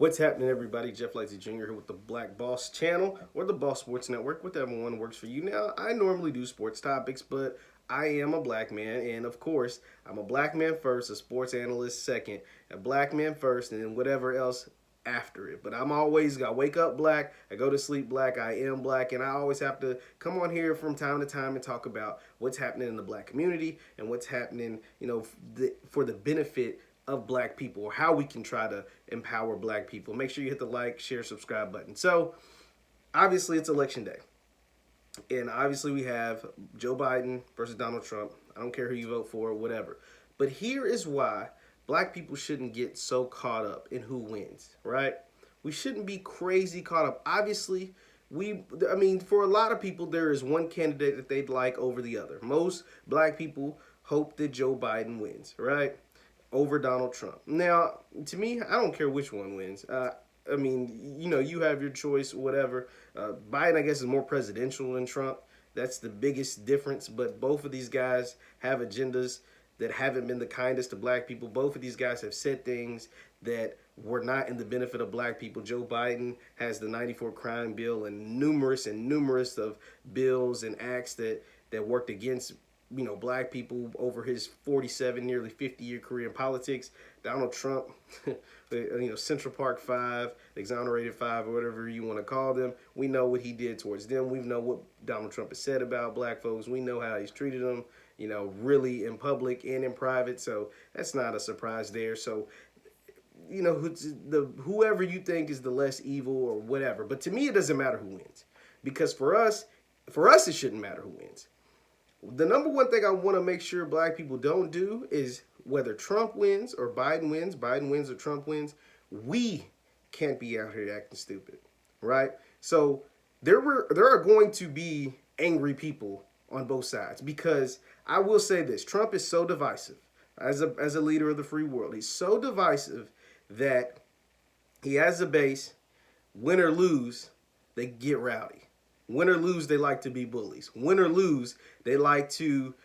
What's happening, everybody? Jeff Lightsy Jr. here with the Black Boss channel or the Boss Sports Network, whatever one works for you. Now, I normally do sports topics, but I am a black man, and of course, I'm a black man first, a sports analyst second, a black man first, and then whatever else after it. But I'm always, I wake up black, I go to sleep black, I am black, and I always have to come on here from time to time and talk about what's happening in the black community and what's happening, for the benefit of black people, or how we can try to empower black people. Make sure you hit the like, share, subscribe button. So obviously it's election day, and obviously we have Joe Biden versus Donald Trump. I don't care who you vote for or whatever, but here is why black people shouldn't get so caught up in who wins, right? We shouldn't be crazy caught up. Obviously, for a lot of people, there is one candidate that they'd like over the other. Most black people hope that Joe Biden wins, right? Over Donald Trump. Now, to me, I don't care which one wins. You have your choice, whatever. Biden, I guess, is more presidential than Trump. That's the biggest difference. But both of these guys have agendas that haven't been the kindest to black people. Both of these guys have said things that were not in the benefit of black people. Joe Biden has the 94 crime bill and numerous of bills and acts that worked against black people over his 47, nearly 50-year career in politics. Donald Trump, Central Park Five, Exonerated Five, or whatever you want to call them. We know what he did towards them. We know what Donald Trump has said about black folks. We know how he's treated them, really in public and in private. So that's not a surprise there. So, whoever you think is the less evil or whatever. But to me, it doesn't matter who wins, because for us, it shouldn't matter who wins. The number one thing I want to make sure black people don't do is, whether Trump wins or Biden wins or Trump wins, we can't be out here acting stupid, right? So there are going to be angry people on both sides, because I will say this: Trump is so divisive as a leader of the free world. He's so divisive that he has a base. Win or lose, they get rowdy. Win or lose, they like to be bullies. Win or lose, they like to,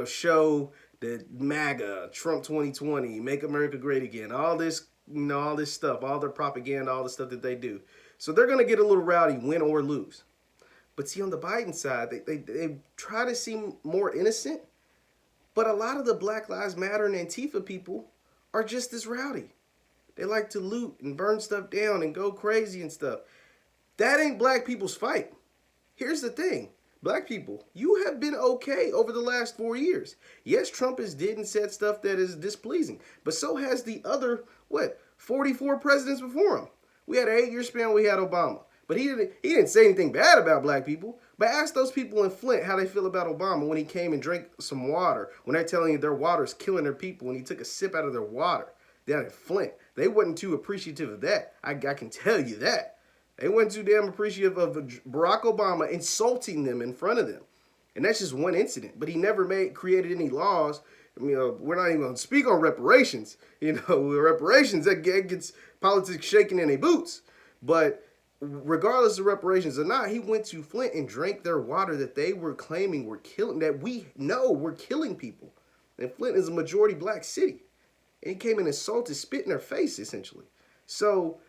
show that MAGA, Trump 2020, Make America Great Again, all this, all this stuff, all their propaganda, all the stuff that they do. So they're going to get a little rowdy, win or lose. But see, on the Biden side, they try to seem more innocent, but a lot of the Black Lives Matter and Antifa people are just as rowdy. They like to loot and burn stuff down and go crazy and stuff. That ain't black people's fight. Here's the thing. Black people, you have been okay over the last 4 years. Yes, Trump has did and said stuff that is displeasing, but so has the other, 44 presidents before him. We had an 8-year span, we had Obama. But he didn't say anything bad about black people. But ask those people in Flint how they feel about Obama when he came and drank some water, when they're telling you their water is killing their people, when he took a sip out of their water down in Flint. They wasn't too appreciative of that. I can tell you that. They weren't too damn appreciative of Barack Obama insulting them in front of them. And that's just one incident. But he never created any laws. We're not even going to speak on reparations. Reparations, that gets politics shaking in their boots. But regardless of reparations or not, he went to Flint and drank their water that they were claiming were killing, that we know were killing people. And Flint is a majority black city. And he came and insulted, spit in their face, essentially. So,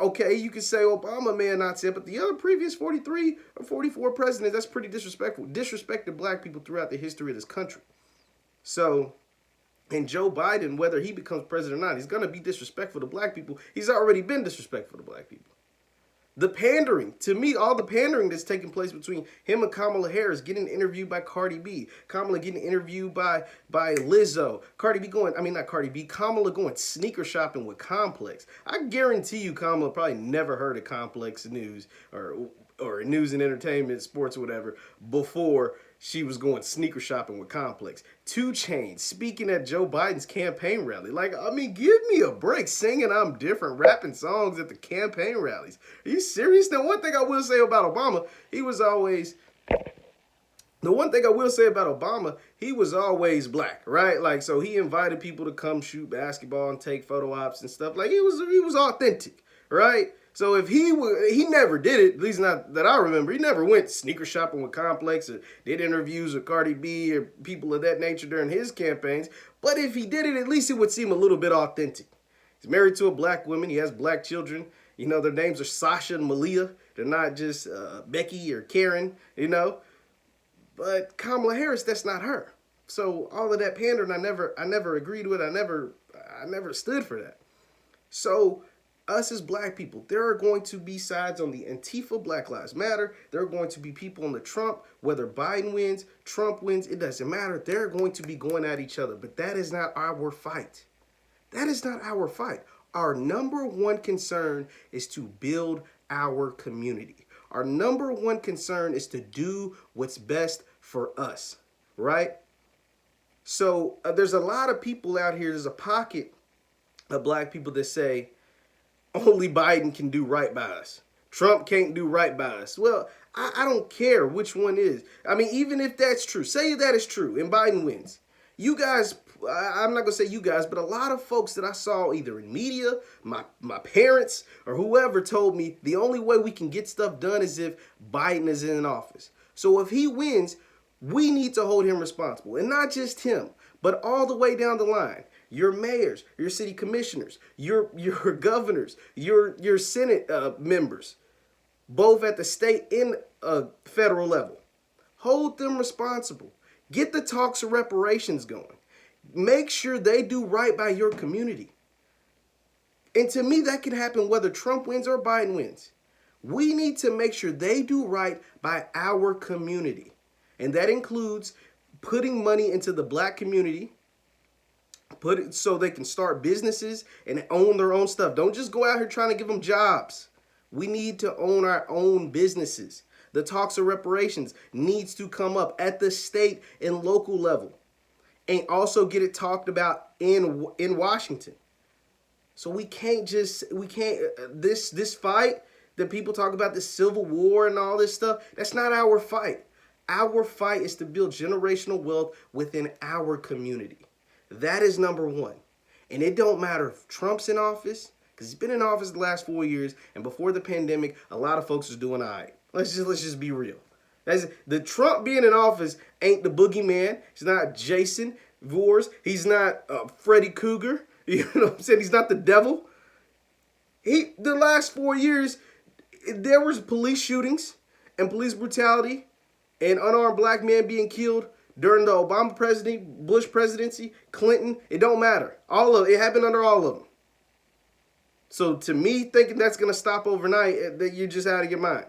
okay, you can say Obama may have not said, but the other previous 43 or 44 presidents, that's pretty disrespectful. Disrespected black people throughout the history of this country. So, and Joe Biden, whether he becomes president or not, he's going to be disrespectful to black people. He's already been disrespectful to black people. The pandering, to me, all the pandering that's taking place between him and Kamala Harris, getting interviewed by Cardi B, Kamala getting interviewed by Lizzo, Kamala going sneaker shopping with Complex. I guarantee you Kamala probably never heard of Complex News or News and Entertainment, Sports, or whatever, before she was going sneaker shopping with Complex. 2 Chainz speaking at Joe Biden's campaign rally. Give me a break, singing I'm different, rapping songs at the campaign rallies. Are you serious? Now, one thing I will say about Obama, he was always black, right? So he invited people to come shoot basketball and take photo ops and stuff. He was authentic, right? So if he never did it, at least not that I remember. He never went sneaker shopping with Complex or did interviews with Cardi B or people of that nature during his campaigns. But if he did it, at least it would seem a little bit authentic. He's married to a black woman. He has black children. You know, their names are Sasha and Malia. They're not just Becky or Karen, you know. But Kamala Harris, that's not her. So all of that pandering, I never agreed with. I never stood for that. So us as black people, there are going to be sides on the Antifa, Black Lives Matter. There are going to be people on the Trump, whether Biden wins, Trump wins, it doesn't matter. They're going to be going at each other. But that is not our fight. That is not our fight. Our number one concern is to build our community. Our number one concern is to do what's best for us, right? So there's a lot of people out here, there's a pocket of black people that say, only Biden can do right by us. Trump can't do right by us. Well, I don't care which one is. I mean, even if that's true, say that is true and Biden wins. You guys, I'm not going to say you guys, but a lot of folks that I saw either in media, my parents, or whoever told me the only way we can get stuff done is if Biden is in office. So if he wins, we need to hold him responsible. And not just him, but all the way down the line. Your mayors, your city commissioners, your governors, your Senate members, both at the state and federal level. Hold them responsible. Get the talks of reparations going. Make sure they do right by your community. And to me, that can happen whether Trump wins or Biden wins. We need to make sure they do right by our community. And that includes putting money into the black community, put it so they can start businesses and own their own stuff. Don't just go out here trying to give them jobs. We need to own our own businesses. The talks of reparations needs to come up at the state and local level, and also get it talked about in Washington. So we can't this fight that people talk about, this civil war and all this stuff, that's not our fight. Our fight is to build generational wealth within our community. That is number one. And it don't matter if Trump's in office, because he's been in office the last 4 years, and before the pandemic, a lot of folks was doing all right. Let's just be real. The Trump being in office ain't the boogeyman. He's not Jason Voorhees. He's not Freddy Krueger. You know what I'm saying? He's not the devil. The last 4 years, there was police shootings and police brutality and unarmed black men being killed during the Obama presidency, Bush presidency, Clinton. It don't matter. It happened under all of them. So to me, thinking that's going to stop overnight, that you're just out of your mind.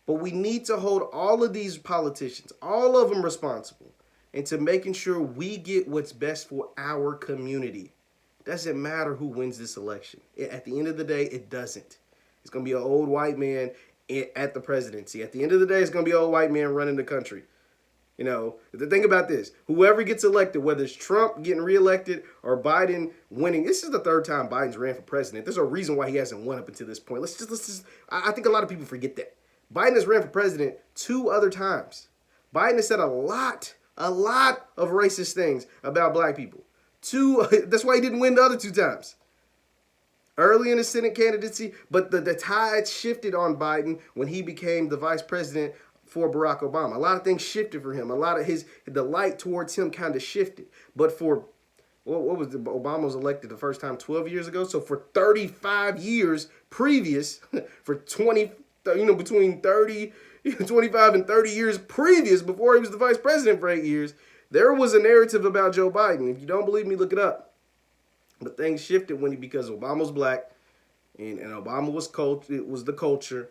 But we need to hold all of these politicians, all of them responsible, into making sure we get what's best for our community. It doesn't matter who wins this election. At the end of the day, it doesn't. It's going to be an old white man at the presidency. At the end of the day, it's going to be an old white man running the country. You know, the thing about this, whoever gets elected, whether it's Trump getting reelected or Biden winning, this is the third time Biden's ran for president. There's a reason why he hasn't won up until this point. I think a lot of people forget that. Biden has ran for president 2 other times. Biden has said a lot of racist things about black people. That's why he didn't win the other 2 times. Early in his Senate candidacy, but the tide shifted on Biden when he became the vice president for Barack Obama. A lot of things shifted for him. A lot of the light towards him kind of shifted. But for, Obama was elected the first time 12 years ago. So for 35 years previous, for 20, between 25 and 30 years previous, before he was the vice president for 8 years, there was a narrative about Joe Biden. If you don't believe me, look it up. But things shifted because Obama was black, and Obama was it was the culture,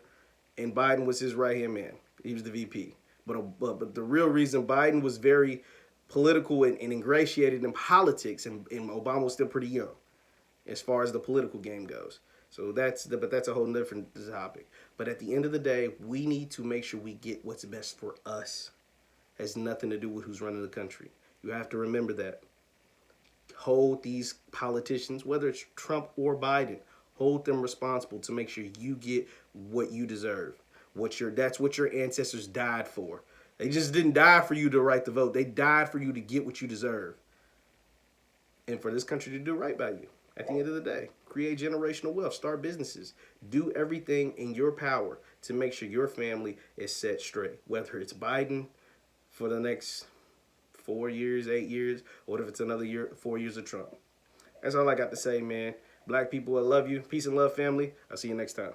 and Biden was his right-hand man. He was the VP. But the real reason Biden was very political and ingratiated in politics, and Obama was still pretty young as far as the political game goes. So that's a whole different topic. But at the end of the day, we need to make sure we get what's best for us. It has nothing to do with who's running the country. You have to remember that. Hold these politicians, whether it's Trump or Biden, hold them responsible to make sure you get what you deserve. That's what your ancestors died for. They just didn't die for you to right the vote. They died for you to get what you deserve. And for this country to do right by you. At the end of the day, create generational wealth, start businesses, do everything in your power to make sure your family is set straight. Whether it's Biden for the next 4 years, 8 years, or if it's another 4 years of Trump. That's all I got to say, man. Black people, I love you. Peace and love, family. I'll see you next time.